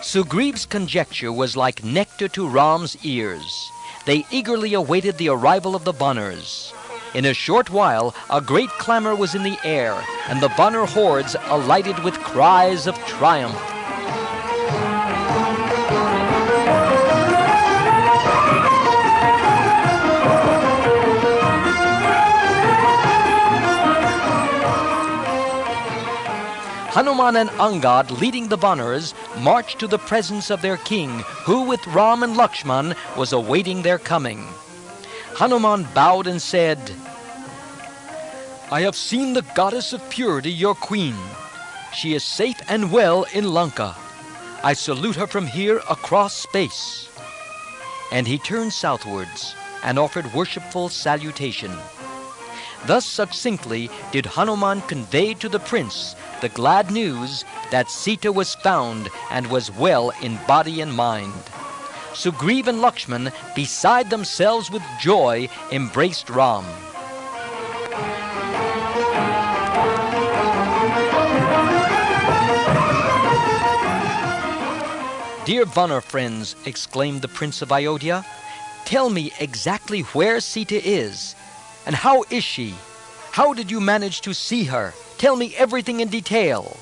Sugriva's conjecture was like nectar to Ram's ears. They eagerly awaited the arrival of the Vanars. In a short while, a great clamor was in the air, and the Vanar hordes alighted with cries of triumph. Hanuman and Angad, leading the Vanars, marched to the presence of their king, who with Ram and Lakshman was awaiting their coming. Hanuman bowed and said, "I have seen the goddess of purity, your queen. She is safe and well in Lanka. I salute her from here across space." And he turned southwards and offered worshipful salutation. Thus succinctly did Hanuman convey to the prince the glad news that Sita was found and was well in body and mind. Sugriva and Lakshman, beside themselves with joy, embraced Ram. "Dear Vanar friends," exclaimed the Prince of Ayodhya, "tell me exactly where Sita is, and how is she? How did you manage to see her? Tell me everything in detail."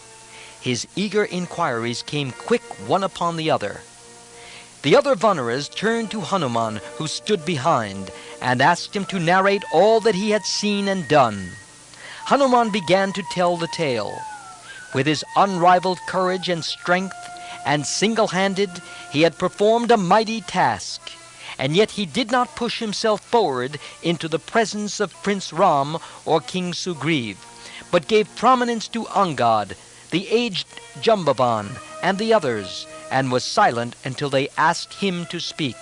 His eager inquiries came quick one upon the other. The other Vanaras turned to Hanuman, who stood behind, and asked him to narrate all that he had seen and done. Hanuman began to tell the tale. With his unrivaled courage and strength, and single-handed, he had performed a mighty task. And yet he did not push himself forward into the presence of Prince Ram or King Sugriva, but gave prominence to Angad, the aged Jambavan, and the others, and was silent until they asked him to speak.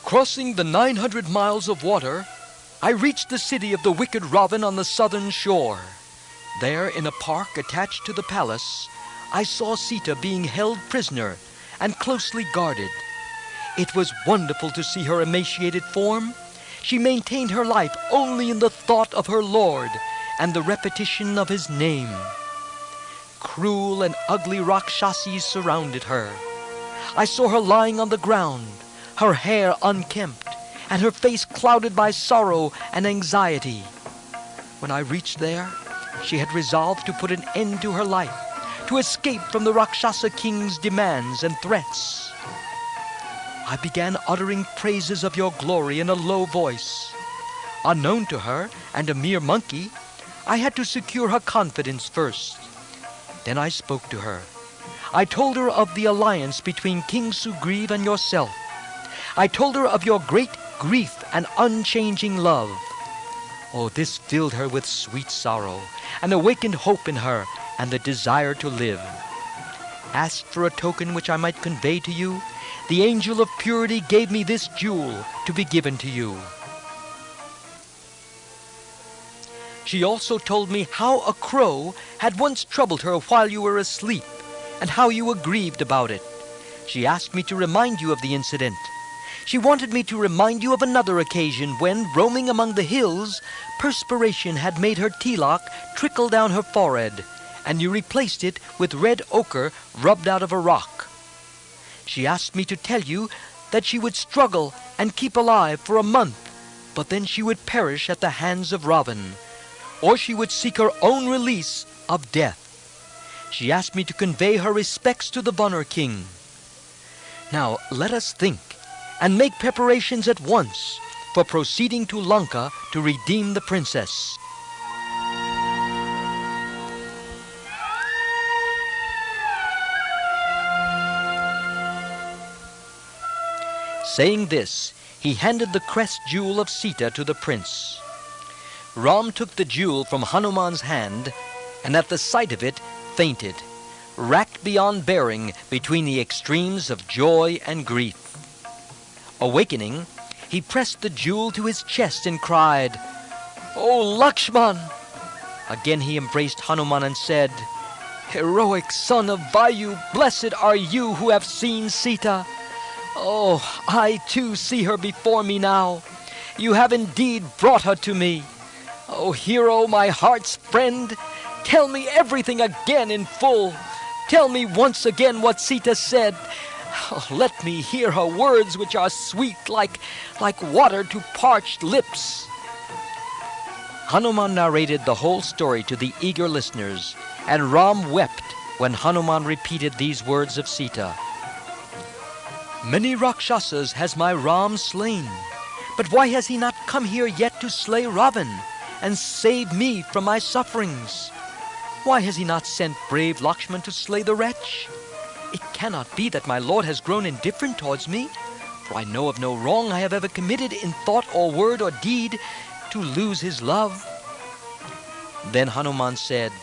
"Crossing the 900 miles of water, I reached the city of the wicked Ravan on the southern shore. There, in a park attached to the palace, I saw Sita being held prisoner and closely guarded. It was wonderful to see her emaciated form. She maintained her life only in the thought of her Lord and the repetition of his name. Cruel and ugly Rakshasis surrounded her. I saw her lying on the ground, her hair unkempt, and her face clouded by sorrow and anxiety. When I reached there, she had resolved to put an end to her life, to escape from the Rakshasa king's demands and threats. I began uttering praises of your glory in a low voice. Unknown to her, and a mere monkey, I had to secure her confidence first. Then I spoke to her. I told her of the alliance between King Sugriva and yourself. I told her of your great grief and unchanging love. Oh, this filled her with sweet sorrow, and awakened hope in her and the desire to live. Asked for a token which I might convey to you, the angel of purity gave me this jewel to be given to you. She also told me how a crow had once troubled her while you were asleep, and how you were grieved about it. She asked me to remind you of the incident. She wanted me to remind you of another occasion when, roaming among the hills, perspiration had made her tilak trickle down her forehead, and you replaced it with red ochre rubbed out of a rock. She asked me to tell you that she would struggle and keep alive for a month, but then she would perish at the hands of Ravan, or she would seek her own release of death. She asked me to convey her respects to the Vanar king. Now let us think and make preparations at once for proceeding to Lanka to redeem the princess." Saying this, he handed the crest jewel of Sita to the prince. Ram took the jewel from Hanuman's hand, and at the sight of it fainted, racked beyond bearing between the extremes of joy and grief. Awakening, he pressed the jewel to his chest and cried, "O Lakshman!" Again he embraced Hanuman and said, "Heroic son of Vayu, blessed are you who have seen Sita. Oh, I too see her before me now. You have indeed brought her to me. Oh, hero, my heart's friend, tell me everything again in full. Tell me once again what Sita said. Oh, let me hear her words, which are sweet like water to parched lips." Hanuman narrated the whole story to the eager listeners, and Ram wept when Hanuman repeated these words of Sita. "Many Rakshasas has my Ram slain, but why has he not come here yet to slay Ravan and save me from my sufferings? Why has he not sent brave Lakshman to slay the wretch? It cannot be that my Lord has grown indifferent towards me, for I know of no wrong I have ever committed in thought or word or deed to lose his love." Then Hanuman said,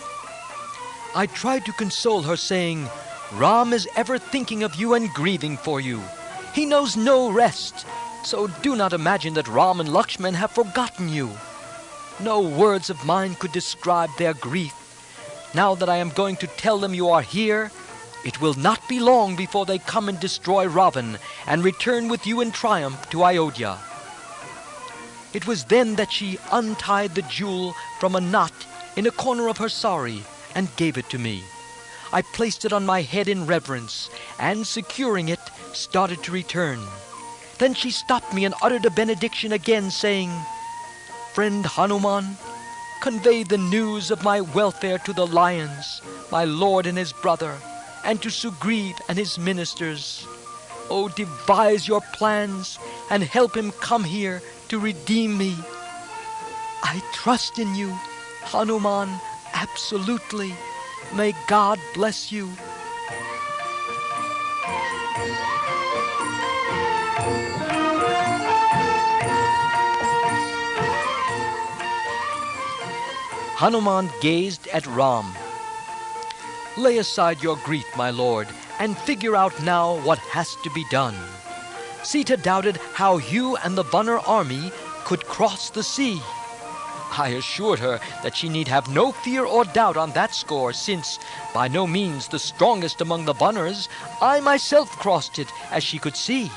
"I tried to console her, saying, 'Ram is ever thinking of you and grieving for you. He knows no rest, so do not imagine that Ram and Lakshman have forgotten you. No words of mine could describe their grief. Now that I am going to tell them you are here, it will not be long before they come and destroy Ravan and return with you in triumph to Ayodhya.' It was then that she untied the jewel from a knot in a corner of her sari and gave it to me. I placed it on my head in reverence, and securing it, started to return. Then she stopped me and uttered a benediction again, saying, 'Friend Hanuman, convey the news of my welfare to the lions, my lord and his brother, and to Sugriv and his ministers. Oh, devise your plans and help him come here to redeem me. I trust in you, Hanuman, absolutely. May God bless you.'" Hanuman gazed at Ram. "Lay aside your grief, my lord, and figure out now what has to be done. Sita doubted how you and the Vanar army could cross the sea. I assured her that she need have no fear or doubt on that score, since, by no means the strongest among the Vanars, I myself crossed it, as she could see.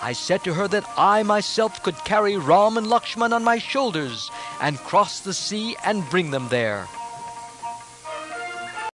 I said to her that I myself could carry Ram and Lakshman on my shoulders and cross the sea and bring them there.